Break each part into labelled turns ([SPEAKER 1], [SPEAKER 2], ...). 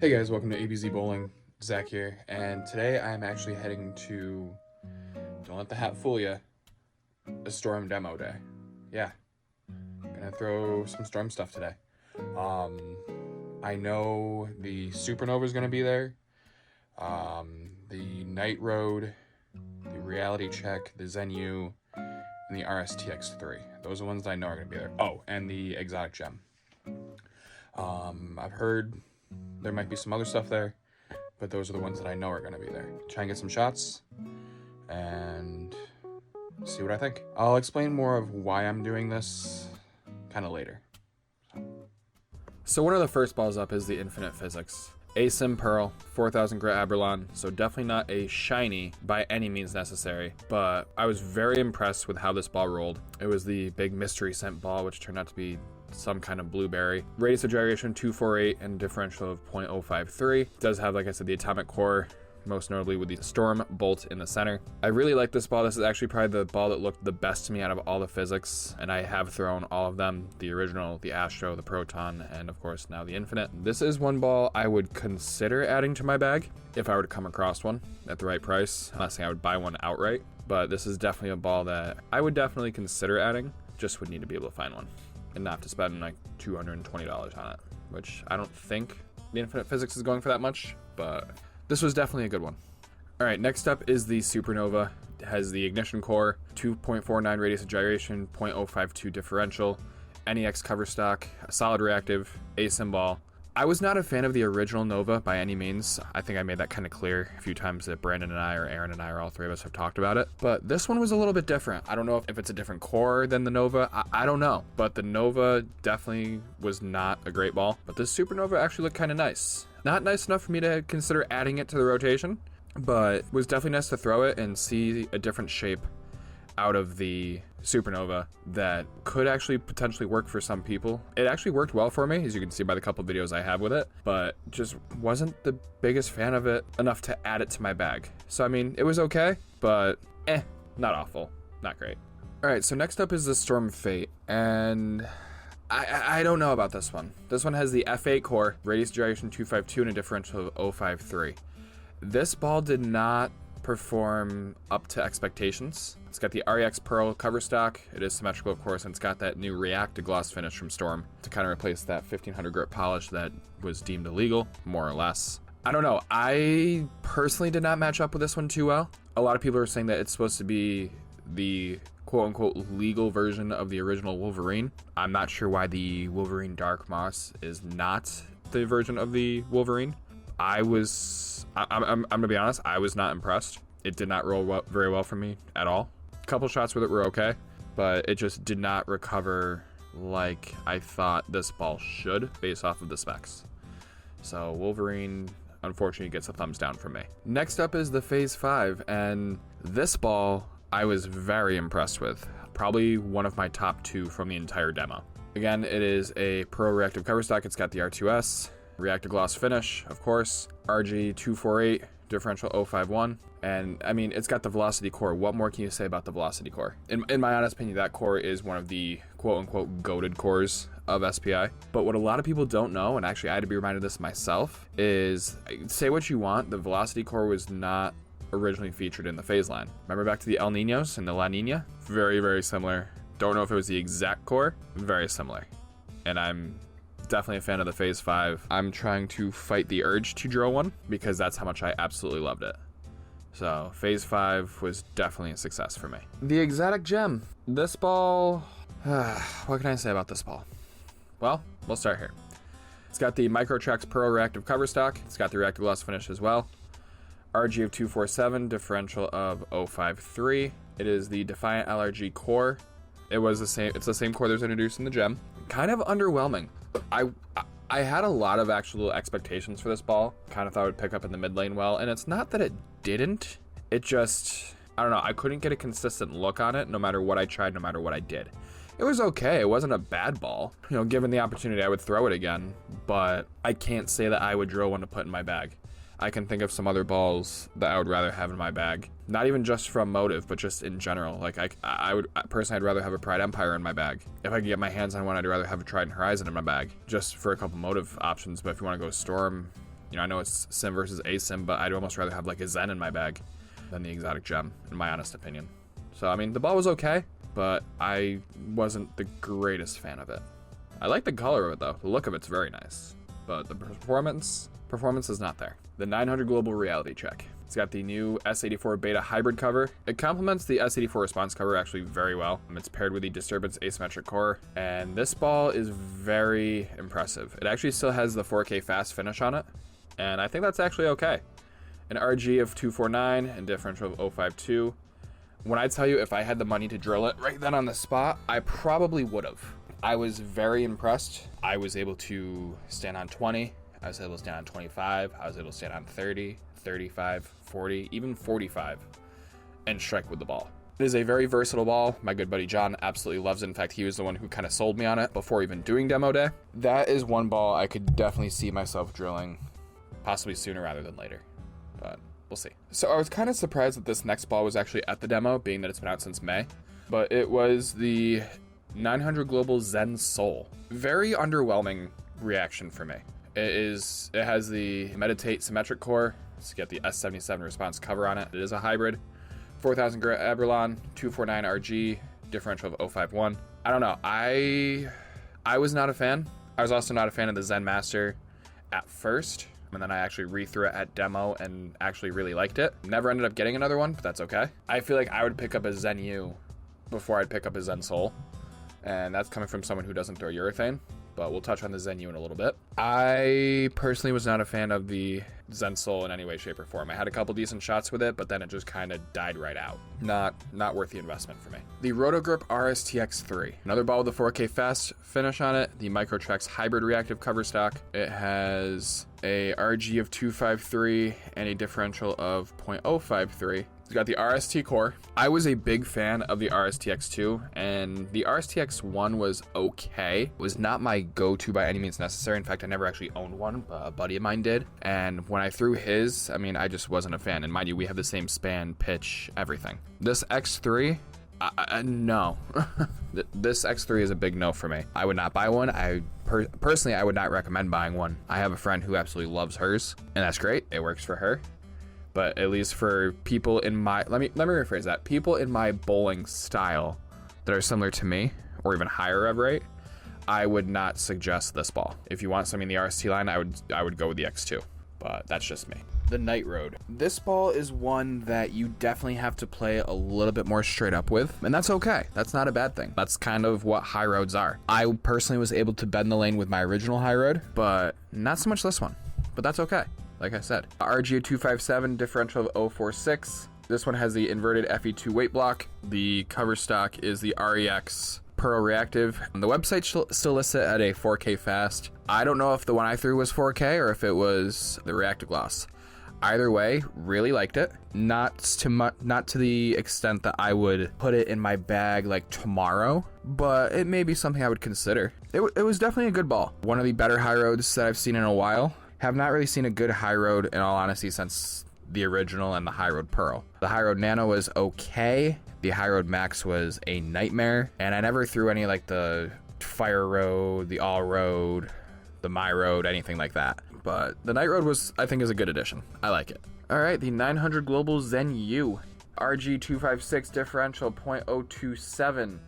[SPEAKER 1] Hey guys, welcome to ABZ Bowling. Zach here, and today I am actually heading to, don't let the hat fool you, a Storm demo day. Yeah, gonna throw some Storm stuff today. Um, I know the Supernova is gonna be there, the Night Road, the Reality Check, the Zenu, and the RSTX3. Those are the ones that I know are gonna be there. Oh, and the Exotic Gem. I've heard there might be some other stuff there, but those are the ones that I know are going to be there. Try and get some shots and see what I think. I'll explain more of why I'm doing this kind of later.
[SPEAKER 2] So one of the first balls up is the Infinite Physics. ASIM Pearl, 4000 grit Aberlon, so definitely not a shiny by any means necessary, but I was very impressed with how this ball rolled. It was the big mystery scent ball, which turned out to be some kind of blueberry. Radius of gyration 248 and differential of 0.053. It does have, like I said, the atomic core, most notably with the Storm bolt in the center. I really like this ball. This is actually probably the ball that looked the best to me out of all the physics, and I have thrown all of them: the original, the Astro, the Proton, and of course now the Infinite. This is one ball I would consider adding to my bag if I were to come across one at the right price. I'm not saying I would buy one outright, but this is definitely a ball that I would definitely consider adding. Just would need to be able to find one and not have to spend like $220 on it, which I don't think the Infinite Physics is going for that much, but this was definitely a good one. All right, next up is the Supernova. It has the ignition core, 2.49 radius of gyration, 0.052 differential, NEX cover stock, a solid reactive, ASIM ball. I was not a fan of the original Nova by any means. I think I made that kind of clear a few times that Brandon and I, or Aaron and I, or all three of us have talked about it. But this one was a little bit different. I don't know if it's a different core than the Nova. I don't know. But the Nova definitely was not a great ball. But this Supernova actually looked kind of nice. Not nice enough for me to consider adding it to the rotation, but it was definitely nice to throw it and see a different shape out of the Supernova that could actually potentially work for some people. It actually worked well for me, as you can see by the couple videos I have with it, but just wasn't the biggest fan of it enough to add it to my bag. So I mean, it was okay, but not awful, not great. All right, so next up is the Storm Fate, and I don't know about this one. This one has the F8 core, radius gyration 252, and a differential of 053. This ball did not perform up to expectations. It's got the REX Pearl cover stock. It is symmetrical, of course, and it's got that new Reacta gloss finish from Storm to kind of replace that 1500 grit polish that was deemed illegal, more or less. I don't know. I personally did not match up with this one too well. A lot of people are saying that it's supposed to be the quote-unquote legal version of the original Wolverine. I'm not sure why the Wolverine Dark Moss is not the version of the Wolverine. I'm gonna be honest, I was not impressed. It did not roll very well for me at all. A couple shots with it were okay, but it just did not recover like I thought this ball should based off of the specs. So Wolverine, unfortunately, gets a thumbs down from me. Next up is the Phase 5, and this ball I was very impressed with. Probably one of my top two from the entire demo. Again, it is a Pro Reactive cover stock. It's got the R2S, Reacta gloss finish, of course, RG248, differential 051, and I mean, it's got the Velocity core. What more can you say about the Velocity core? In my honest opinion, that core is one of the quote-unquote goated cores of SPI. But what a lot of people don't know, and actually I had to be reminded of this myself, is say what you want, the Velocity core was not originally featured in the phase line. Remember back to the El Ninos and the La Nina? Very, very similar. Don't know if it was the exact core, very similar. And I'm definitely a fan of the Phase 5. I'm trying to fight the urge to draw one because that's how much I absolutely loved it. So Phase 5 was definitely a success for me. The Exotic Gem. This ball, what can I say about this ball? Well, we'll start here. It's got the Microtrax Pearl Reactive cover stock. It's got the Reactive gloss finish as well. RG of 247, differential of 053. It is the Defiant LRG core. It's the same core that was introduced in the Gem. Kind of underwhelming. I had a lot of actual expectations for this ball. Kind of thought it would pick up in the mid lane well, and it's not that it didn't. It just, I don't know, I couldn't get a consistent look on it no matter what I tried, no matter what I did. It was okay. It wasn't a bad ball. You know, given the opportunity, I would throw it again, but I can't say that I would drill one to put in my bag. I can think of some other balls that I would rather have in my bag. Not even just from motive, but just in general. Like I would personally, I'd rather have a Pride Empire in my bag. If I could get my hands on one, I'd rather have a Trident Horizon in my bag, just for a couple motive options. But if you want to go Storm, You know, I know it's sim versus asim, but I'd almost rather have like a Zen in my bag than the exotic gem, in my honest opinion. So, I mean, the ball was okay, but I wasn't the greatest fan of it. I like the color of it, though. The look of it's very nice, but the performance is not there. The 900 Global Reality Check. It's got the new S84 Beta Hybrid cover. It complements the S84 Response cover actually very well. It's paired with the Disturbance Asymmetric core, and this ball is very impressive. It actually still has the 4K fast finish on it, and I think that's actually okay. An RG of 249 and differential of 052. When I tell you if I had the money to drill it right then on the spot, I probably would have. I was very impressed. I was able to stand on 20. I was able to stand on 25. I was able to stand on 30, 35, 40, even 45, and strike with the ball. It is a very versatile ball. My good buddy John absolutely loves it. In fact, he was the one who kind of sold me on it before even doing demo day. That is one ball I could definitely see myself drilling, possibly sooner rather than later, but we'll see. So I was kind of surprised that this next ball was actually at the demo, being that it's been out since May, but it was the 900 Global Zen Soul. Very underwhelming reaction for me. It has the Meditate Symmetric core. It's got the S77 Response cover on it. It is a hybrid. 4000 grit Abralon, 249 RG, differential of 051. I don't know. I was not a fan. I was also not a fan of the Zen Master at first, and then I actually re-threw it at demo and actually really liked it. Never ended up getting another one, but that's okay. I feel like I would pick up a Zen U before I'd pick up a Zen Soul, and that's coming from someone who doesn't throw urethane, but we'll touch on the Zen U in a little bit. I personally was not a fan of the Zen Soul in any way, shape, or form. I had a couple decent shots with it, but then it just kind of died right out. Not worth the investment for me. The Rotogrip RSTX3. Another ball with a 4K fast finish on it. The Microtrex Hybrid Reactive cover stock. It has a RG of 253 and a differential of 0.053. It's got the RST core. I was a big fan of the RSTX2, and the RSTX1 was okay. It was not my go-to by any means necessary. In fact, I never actually owned one, but a buddy of mine did. And when I threw his, I mean, I just wasn't a fan. And mind you, we have the same span, pitch, everything. This X3, no. This X3 is a big no for me. I would not buy one. Personally, I would not recommend buying one. I have a friend who absolutely loves hers, and that's great. It works for her. But at least for people in my, let me rephrase that. People in my bowling style that are similar to me, or even higher rev rate, I would not suggest this ball. If you want something in the RST line, I would go with the X2. But that's just me. The Night Road. This ball is one that you definitely have to play a little bit more straight up with, and that's okay. That's not a bad thing. That's kind of what high roads are. I personally was able to bend the lane with my original high road, but not so much this one. But that's okay. Like I said, RG 257, differential of 046. This one has the inverted FE2 weight block. The cover stock is the REX Pearl Reactive. The website still lists it at a 4K fast. I don't know if the one I threw was 4K or if it was the Reactive Gloss. Either way, really liked it. Not to the extent that I would put it in my bag like tomorrow, but it may be something I would consider. It was definitely a good ball. One of the better high roads that I've seen in a while. Have not really seen a good high road, in all honesty, since the original and the high road Pearl. The high road Nano was okay. The high road Max was a nightmare. And I never threw any like the Fire Road, the All Road, the My Road, anything like that. But the Night Road was, I think, is a good addition. I like it. All right, the 900 Global Zen U. RG 256 differential 0.027.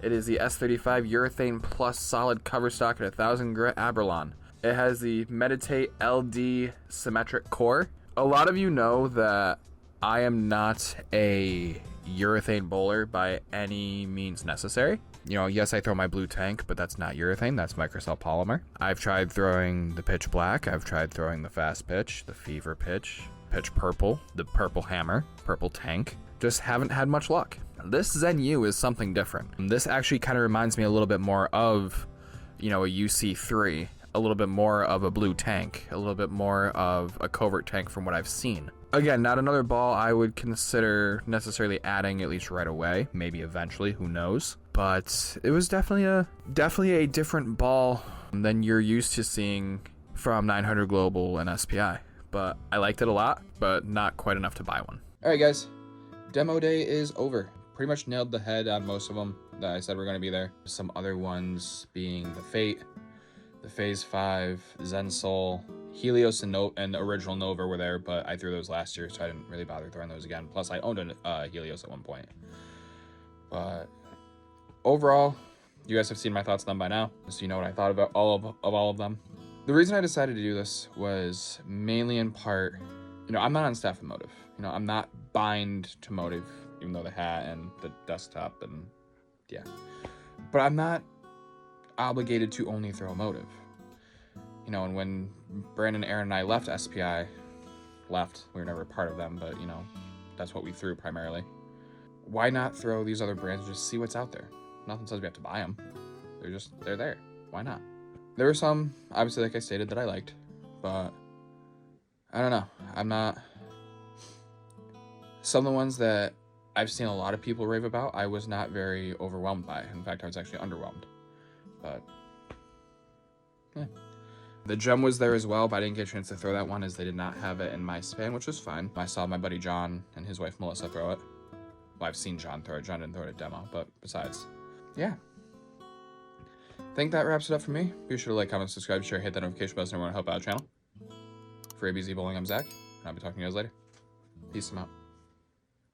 [SPEAKER 2] It is the S35 Urethane Plus solid cover stock at 1000 grit Abralon. It has the Meditate LD symmetric core. A lot of you know that I am not a urethane bowler by any means necessary. You know, yes, I throw my blue tank, but that's not urethane, that's microcell polymer. I've tried throwing the pitch black, I've tried throwing the fast pitch, the fever pitch, pitch purple, the purple hammer, purple tank. Just haven't had much luck. This Zen U is something different. This actually kind of reminds me a little bit more of, you know, a UC3. A little bit more of a blue tank, a little bit more of a covert tank from what I've seen. Again, not another ball I would consider necessarily adding, at least right away, maybe eventually, who knows. But it was definitely a different ball than you're used to seeing from 900 Global and SPI. But I liked it a lot, but not quite enough to buy one. All right, guys, demo day is over. Pretty much nailed the head on most of them that I said were going to be there. Some other ones being the Fate,
[SPEAKER 1] The Phase 5, Zen Soul, Helios and Original Nova were there, but I threw those last year, so I didn't really bother throwing those again. Plus, I owned a Helios at one point. But overall, you guys have seen my thoughts on them by now, so you know what I thought about all of them. The reason I decided to do this was mainly in part, I'm not on staff at Motive. I'm not bind to Motive, even though the hat and the desktop and yeah. But I'm not obligated to only throw Motive. And when Brandon, Aaron, and I left SPI, we were never a part of them, but that's what we threw primarily. Why not throw these other brands and just see what's out there? Nothing says we have to buy them. They're there. Why not? There were some, obviously, like I stated, that I liked, but I don't know. I'm not. Some of the ones that I've seen a lot of people rave about, I was not very overwhelmed by. In fact, I was actually underwhelmed. But yeah. The gem was there as well, but I didn't get a chance to throw that one as they did not have it in my span, which was fine. I saw my buddy John and his wife Melissa throw it. Well, I've seen John throw it. John didn't throw it at demo, but besides, yeah. I think that wraps it up for me. Be sure to like, comment, subscribe, share, hit that notification bell so everyone help out the channel. For ABZ Bowling, I'm Zach, and I'll be talking to you guys later. Peace out.